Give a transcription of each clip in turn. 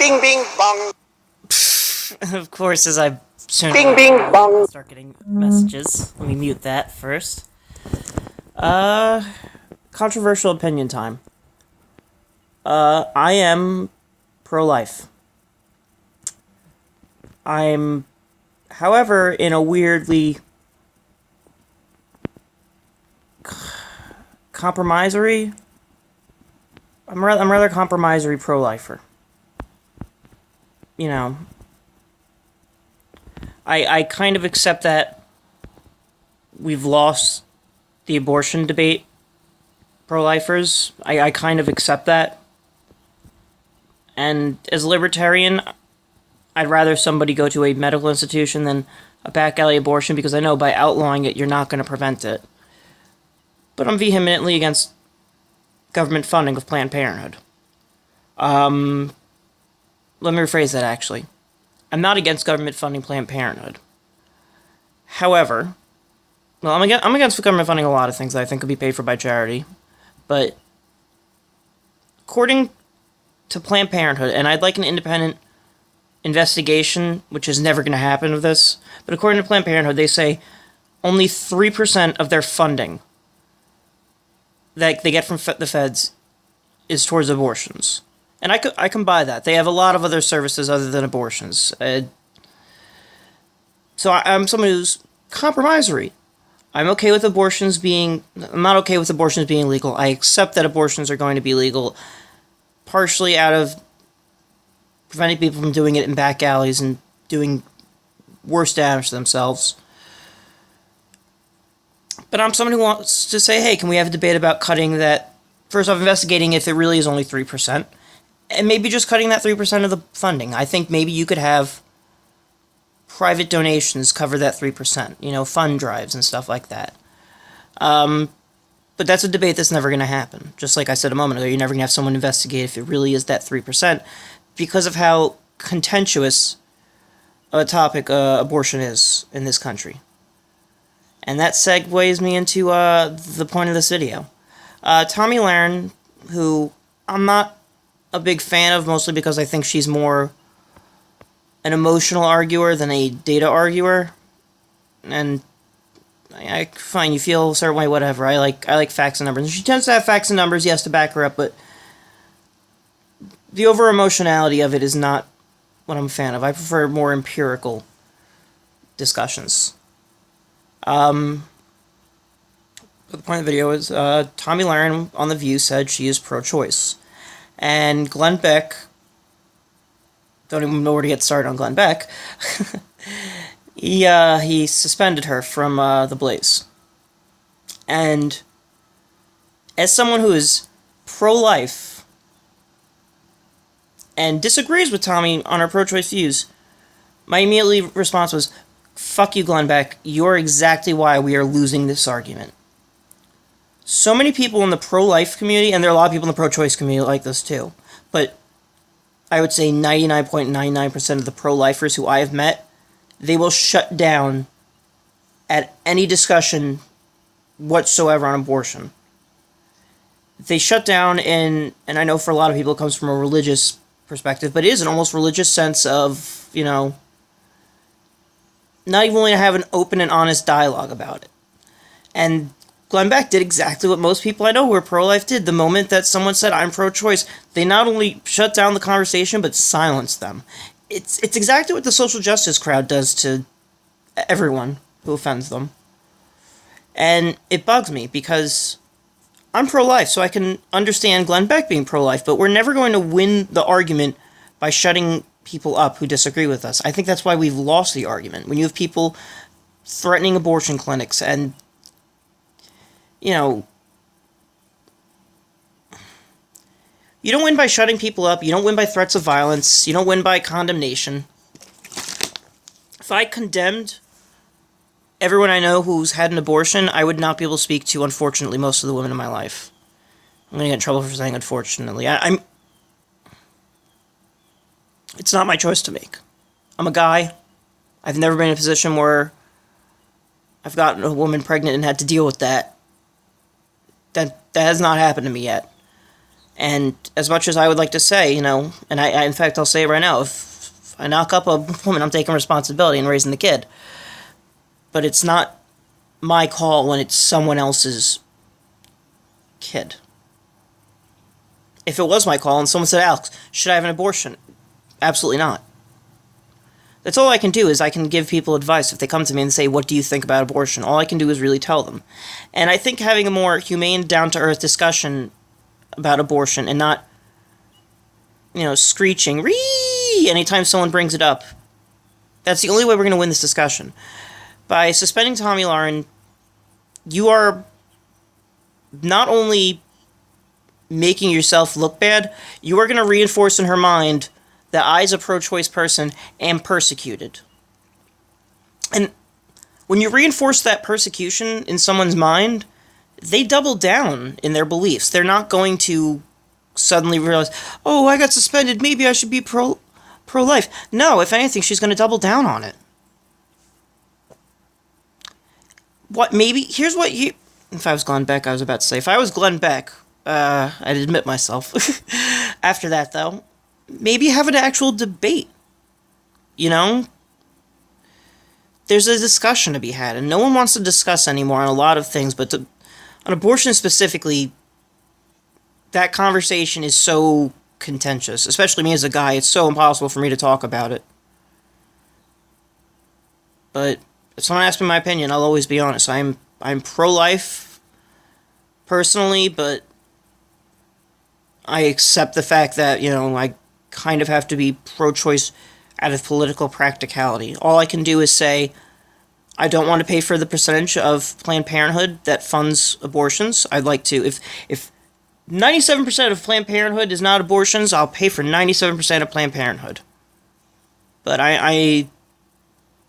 Bing, bing, bong. Of course, as I soon Bing, bing, bong. start getting messages. Let me mute that first. Controversial opinion time. I am pro-life. I'm, however, in a weirdly compromisory. I'm rather compromisory pro-lifer. You know, I kind of accept that we've lost the abortion debate, pro-lifers. I kind of accept that. And as a libertarian, I'd rather somebody go to a medical institution than a back alley abortion, because I know by outlawing it, you're not going to prevent it. But I'm vehemently against government funding of Planned Parenthood. Let me rephrase that, actually. I'm not against government funding Planned Parenthood. However, well, I'm against government funding a lot of things that I think could be paid for by charity. But according to Planned Parenthood, and I'd like an independent investigation, which is never going to happen of this, but according to Planned Parenthood, they say only 3% of their funding that they get from the feds is towards abortions. And I can buy that. They have a lot of other services other than abortions. So I'm someone who's compromisory. I'm okay with abortions being... I'm not okay with abortions being legal. I accept that abortions are going to be legal, partially out of preventing people from doing it in back alleys and doing worse damage to themselves. But I'm someone who wants to say, hey, can we have a debate about cutting that... First off, investigating if it really is only 3%. And maybe just cutting that 3% of the funding. I think maybe you could have private donations cover that 3%. You know, fund drives and stuff like that. But that's a debate that's never going to happen. Just like I said a moment ago, you're never going to have someone investigate if it really is that 3%, because of how contentious a topic abortion is in this country. And that segues me into the point of this video. Tomi Lahren, who I'm not a big fan of, mostly because I think she's more an emotional arguer than a data arguer. And fine, you feel a certain way, whatever. I like facts and numbers. And she tends to have facts and numbers, yes, to back her up, but the over-emotionality of it is not what I'm a fan of. I prefer more empirical discussions. But the point of the video is, Tomi Lahren on The View said she is pro-choice. And Glenn Beck, don't even know where to get started on Glenn Beck, he suspended her from The Blaze. And as someone who is pro-life and disagrees with Tomi on her pro-choice views, my immediate response was, fuck you, Glenn Beck, you're exactly why we are losing this argument. So many people in the pro-life community, and there are a lot of people in the pro-choice community like this too, but I would say 99.99% of the pro-lifers who I have met, they will shut down at any discussion whatsoever on abortion. They shut down and I know for a lot of people it comes from a religious perspective, but it is an almost religious sense of, you know, not even willing to have an open and honest dialogue about it. And Glenn Beck did exactly what most people I know who are pro-life did. The moment that someone said, I'm pro-choice, they not only shut down the conversation, but silenced them. It's exactly what the social justice crowd does to everyone who offends them. And it bugs me, because I'm pro-life, so I can understand Glenn Beck being pro-life, but we're never going to win the argument by shutting people up who disagree with us. I think that's why we've lost the argument. When you have people threatening abortion clinics and, you know, you don't win by shutting people up, you don't win by threats of violence, you don't win by condemnation. If I condemned everyone I know who's had an abortion, I would not be able to speak to, unfortunately, most of the women in my life. I'm going to get in trouble for saying unfortunately. It's not my choice to make. I'm a guy. I've never been in a position where I've gotten a woman pregnant and had to deal with that. That has not happened to me yet. And as much as I would like to say, and in fact, I'll say it right now, if I knock up a woman, I'm taking responsibility and raising the kid. But it's not my call when it's someone else's kid. If it was my call and someone said, Alex, should I have an abortion? Absolutely not. That's all I can do, is I can give people advice. If they come to me and say, what do you think about abortion? All I can do is really tell them. And I think having a more humane, down-to-earth discussion about abortion and not, screeching, "Ree!" anytime someone brings it up, that's the only way we're going to win this discussion. By suspending Tomi Lahren, you are not only making yourself look bad, you are going to reinforce in her mind that I, as a pro-choice person, am persecuted. And when you reinforce that persecution in someone's mind, they double down in their beliefs. They're not going to suddenly realize, oh, I got suspended, maybe I should be pro-life. No, if anything, she's going to double down on it. Here's what you... If I was Glenn Beck, I was about to say, if I was Glenn Beck, I'd admit myself. After that, though, maybe have an actual debate. There's a discussion to be had, and no one wants to discuss anymore on a lot of things, but on abortion specifically, that conversation is so contentious, especially me as a guy. It's so impossible for me to talk about it. But if someone asks me my opinion, I'll always be honest. I'm pro-life, personally, but I accept the fact that, I kind of have to be pro-choice out of political practicality. All I can do is say, I don't want to pay for the percentage of Planned Parenthood that funds abortions. I'd like to, if 97% of Planned Parenthood is not abortions, I'll pay for 97% of Planned Parenthood. But I'd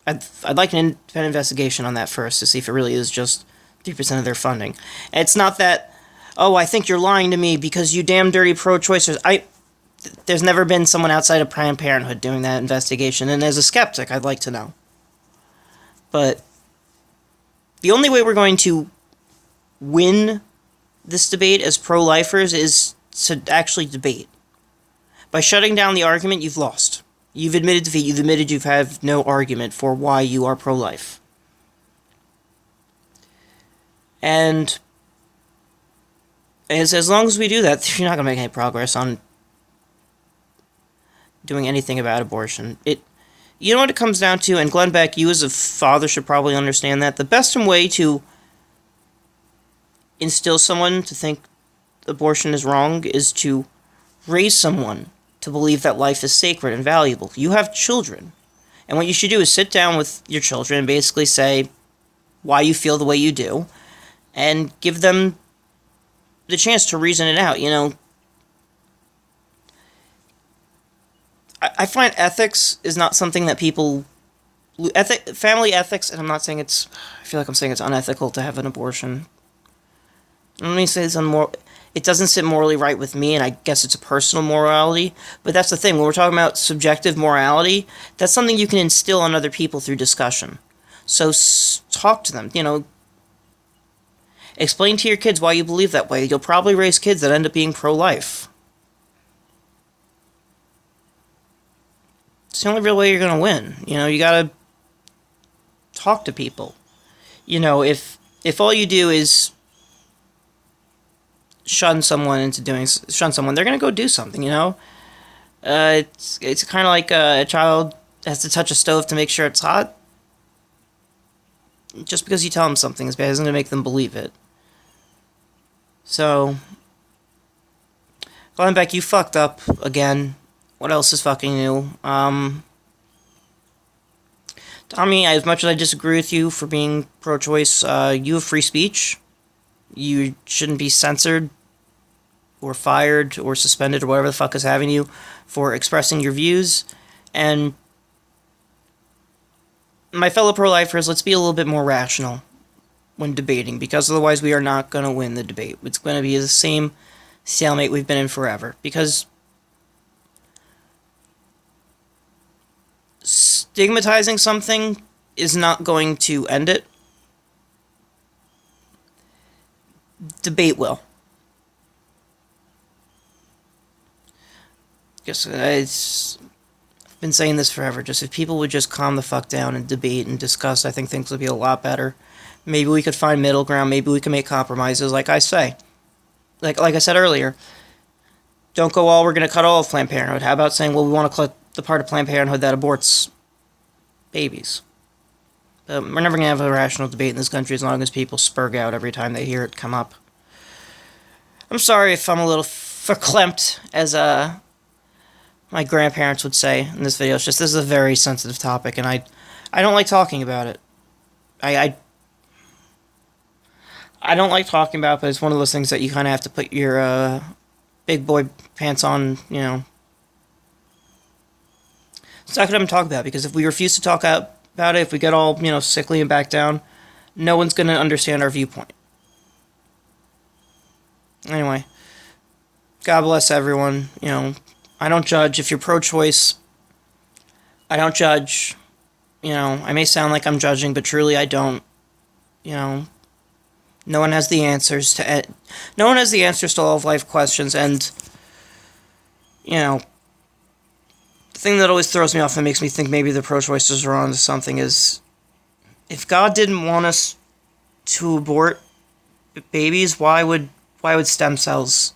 like an independent investigation on that first to see if it really is just 3% of their funding. And it's not that, oh, I think you're lying to me because you damn dirty pro-choicers. There's never been someone outside of Planned Parenthood doing that investigation, and as a skeptic, I'd like to know. But the only way we're going to win this debate as pro-lifers is to actually debate. By shutting down the argument, you've lost. You've admitted defeat. You've admitted you have no argument for why you are pro-life. And as long as we do that, you're not going to make any progress on doing anything about abortion. You know what it comes down to, and Glenn Beck, you as a father should probably understand that. The best way to instill someone to think abortion is wrong is to raise someone to believe that life is sacred and valuable. You have children, and what you should do is sit down with your children and basically say why you feel the way you do, and give them the chance to reason it out. I find ethics is not something that people... family ethics, and I'm not saying it's... I feel like I'm saying it's unethical to have an abortion. Let me say it's it doesn't sit morally right with me, and I guess it's a personal morality. But that's the thing. When we're talking about subjective morality, that's something you can instill on other people through discussion. So talk to them. Explain to your kids why you believe that way. You'll probably raise kids that end up being pro-life. It's the only real way you're going to win. You got to talk to people. If all you do is shun someone, they're going to go do something, It's kind of like a child has to touch a stove to make sure it's hot. Just because you tell them something is bad isn't going to make them believe it. So, Glenn Beck, you fucked up again. What else is fucking new? Tomi, as much as I disagree with you for being pro-choice, you have free speech. You shouldn't be censored or fired or suspended or whatever the fuck is having you for expressing your views. And my fellow pro-lifers, let's be a little bit more rational when debating, because otherwise we are not going to win the debate. It's going to be the same stalemate we've been in forever. Because stigmatizing something is not going to end it. Debate will. Just I've been saying this forever. Just if people would just calm the fuck down and debate and discuss, I think things would be a lot better. Maybe we could find middle ground. Maybe we can make compromises. Like I say, like I said earlier, don't go all. We're going to cut all of Planned Parenthood. How about saying, well, we want to cut the part of Planned Parenthood that aborts babies? We're never going to have a rational debate in this country as long as people spurg out every time they hear it come up. I'm sorry if I'm a little verklempt, as my grandparents would say in this video. It's just, this is a very sensitive topic, and I don't like talking about it. I don't like talking about it, but it's one of those things that you kind of have to put your big boy pants on, you know. It's not what I'm talking about, because if we refuse to talk about it, if we get all, you know, sickly and back down, no one's going to understand our viewpoint. Anyway, God bless everyone. You know, I don't judge. If you're pro-choice, I don't judge. You know, I may sound like I'm judging, but truly I don't. You know, no one has the answers to no one has the answers to all of life questions, and you know, the thing that always throws me off and makes me think maybe the pro-choicers are onto something is, if God didn't want us to abort babies, why would stem cells?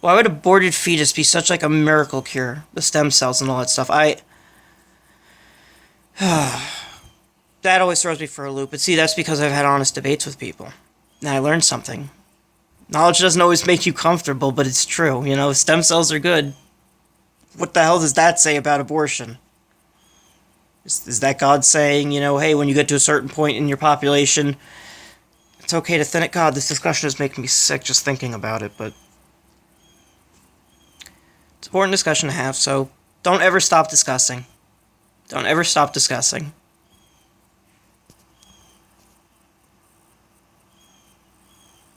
Why would aborted fetus be such like a miracle cure? The stem cells and all that stuff. That always throws me for a loop. But see, that's because I've had honest debates with people. And I learned something. Knowledge doesn't always make you comfortable, but it's true. You know, stem cells are good. What the hell does that say about abortion? Is that God saying, you know, hey, when you get to a certain point in your population, it's okay to thin it? God, this discussion is making me sick just thinking about it, but it's an important discussion to have, so don't ever stop discussing. Don't ever stop discussing.